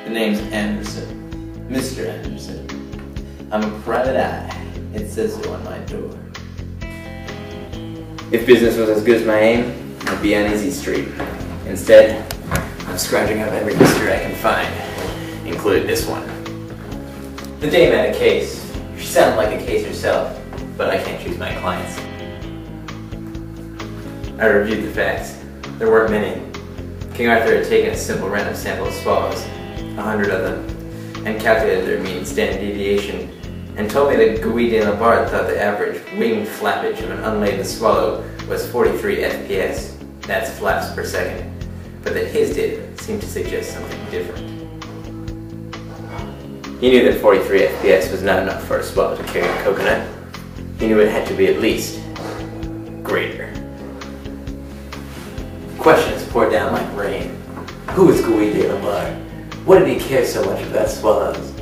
The name's Anderson. Mr. Anderson. I'm a private eye. It says so on my door. If business was as good as my aim, I'd be on Easy Street. Instead, I'm scrounging up every mystery I can find, including this one. The dame had a case. She sounded like a case herself, but I can't choose my clients. I reviewed the facts. There weren't many. King Arthur had taken a simple random sample of swallows, 100 of them, and calculated their mean standard deviation, and told me that Guy de la Barre thought the average wing flappage of an unladen swallow was 43 FPS, that's flaps per second, but that his data seemed to suggest something different. He knew that 43 FPS was not enough for a swallow to carry a coconut. He knew it had to be at least greater. Questions poured down like rain. Who was Guy de la Barre? What did he care so much about swallows?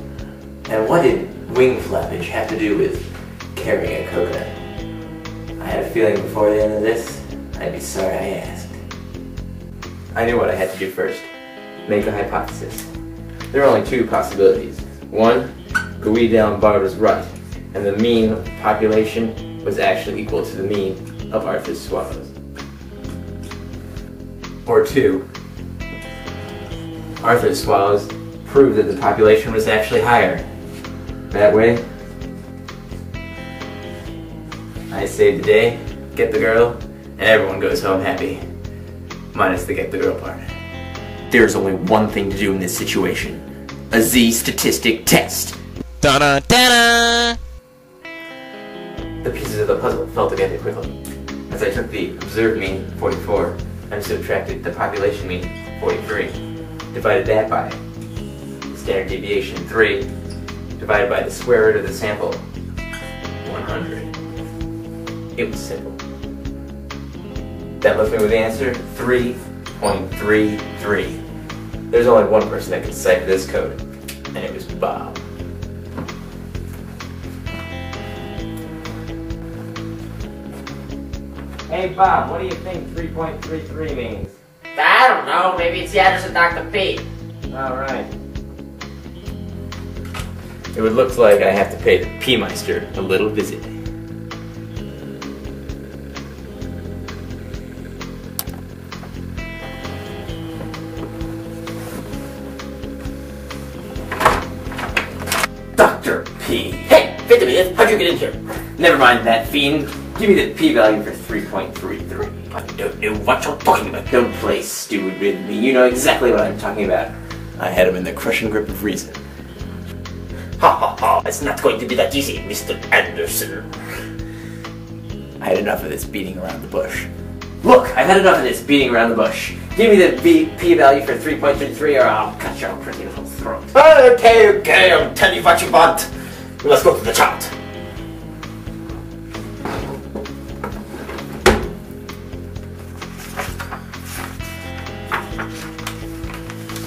And what did wing flappage have to do with carrying a coconut? I had a feeling before the end of this, I'd be sorry I asked. I knew what I had to do first. Make a hypothesis. There are only two possibilities. One, Guy de la Barre was right, and the mean of the population was actually equal to the mean of Arthur's swallows. Or two, Arthur's swallows proved that the population was actually higher. That way, I save the day, get the girl, and everyone goes home happy. Minus the get the girl part. There's only one thing to do in this situation. A Z-statistic test. Da-da-da-da! The pieces of the puzzle fell together quickly. As I took the observed mean, 44, and subtracted the population mean, 43. Divided that by standard deviation, 3. Divided by the square root of the sample, 100. It was simple. That left me with the answer, 3.33. There's only one person that could decipher this code, and it was Bob. Hey Bob, what do you think 3.33 means? I don't know, maybe it's the address of Dr. P. Alright. It would look like I have to pay the P-Meister a little visit. Dr. P. Hey, wait a minute, how'd you get in here? Never mind that, fiend. Give me the P-value for 3.33. I don't know what you're talking about. Don't play stupid with me. You know exactly what I'm talking about. I had him in the crushing grip of reason. Ha ha ha, it's not going to be that easy, Mr. Anderson. I had enough of this beating around the bush. Look, I've had enough of this beating around the bush. Give me the P-value for 3.33 or I'll cut your pretty little throat. Okay, I'll tell you what you want. Let's go to the chart.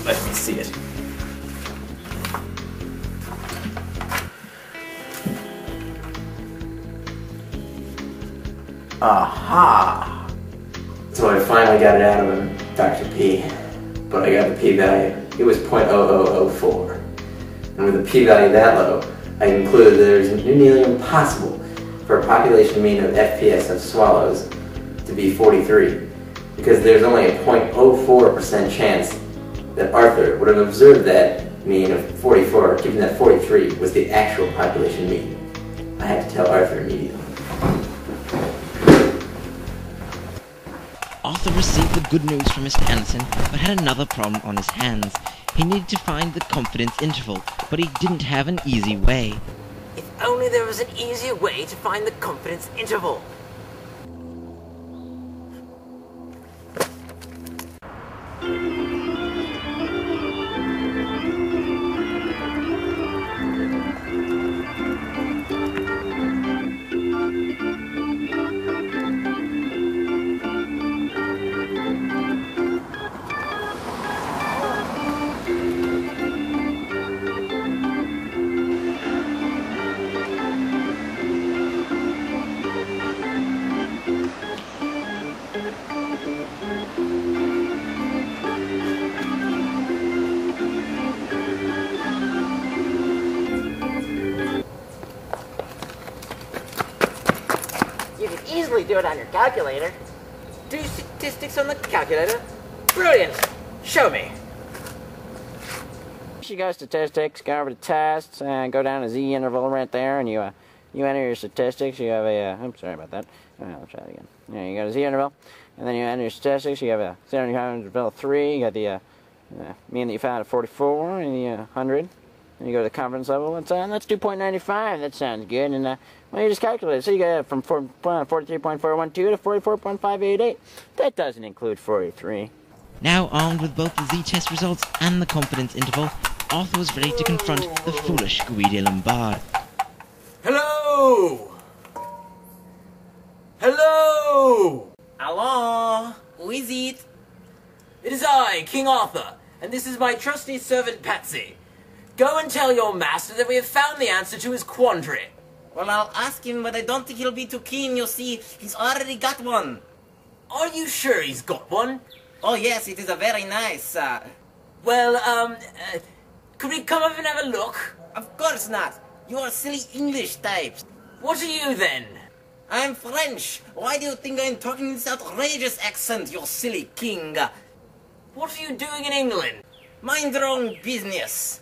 Let me see it. Aha! So I finally got it out of him, Dr. P. But I got the P-value. It was 0.0004. And with a P-value that low, I concluded that it was nearly impossible for a population mean of FPS of swallows to be 43, because there's only a 0.04% chance that Arthur would have observed that mean of 44, given that 43 was the actual population mean. I had to tell Arthur immediately. Arthur received the good news from Mr. Anderson, but had another problem on his hands. He needed to find the confidence interval, but he didn't have an easy way. If only there was an easier way to find the confidence interval. do it on your calculator. Do statistics on the calculator? Brilliant! Show me. You go statistics, go over to tests, and go down to Z interval right there, and you enter your statistics. You have a, oops, sorry about that. Let's try it again. Yeah, you go to Z interval, and then you enter your statistics. You have a 0 interval 3. You got the mean that you found at 44 and the 100. And you go to the confidence level. That's 2.95. That sounds good. And well, you just calculate it. So you got from 43.412 to 44.588. That doesn't include 43. Now armed with both the Z-test results and the confidence interval, Arthur was ready to confront the foolish Guide Lombard. Hello! Hello! Hello? Who is it? It is I, King Arthur, and this is my trusty servant Patsy. Go and tell your master that we have found the answer to his quandary. Well, I'll ask him, but I don't think he'll be too keen, you see. He's already got one. Are you sure he's got one? Oh, yes, it is a very nice, Well, could we come up and have a look? Of course not. You are silly English types. What are you then? I'm French. Why do you think I'm talking this outrageous accent, you silly king? What are you doing in England? Mind your own business.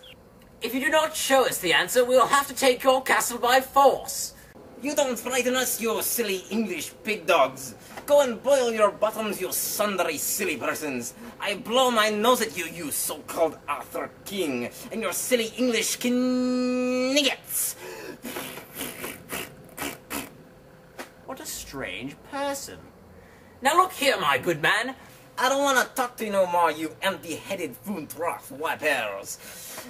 If you do not show us the answer, we'll have to take your castle by force. You don't frighten us, you silly English pig dogs. Go and boil your bottoms, you sundry silly persons. I blow my nose at you, you so-called Arthur King, and your silly English kniggets. What a strange person. Now look here, my good man. I don't want to talk to you no more, you empty-headed Foontroth wipers.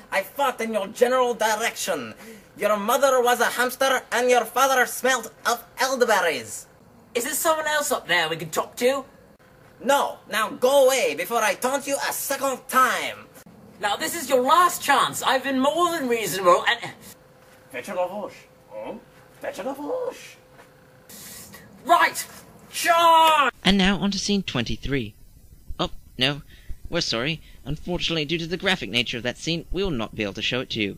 I fought in your general direction. Your mother was a hamster, and your father smelt of elderberries. Is there someone else up there we can talk to? No, now go away before I taunt you a second time. Now this is your last chance. I've been more than reasonable and... Fetch a lavouche. Oh, fetch a lavouche. Right! Charge! And now on to scene 23. Oh, no, we're sorry. Unfortunately, due to the graphic nature of that scene, we will not be able to show it to you.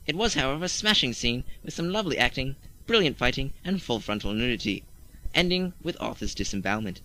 It was, however, a smashing scene with some lovely acting, brilliant fighting, and full frontal nudity, ending with Arthur's disembowelment.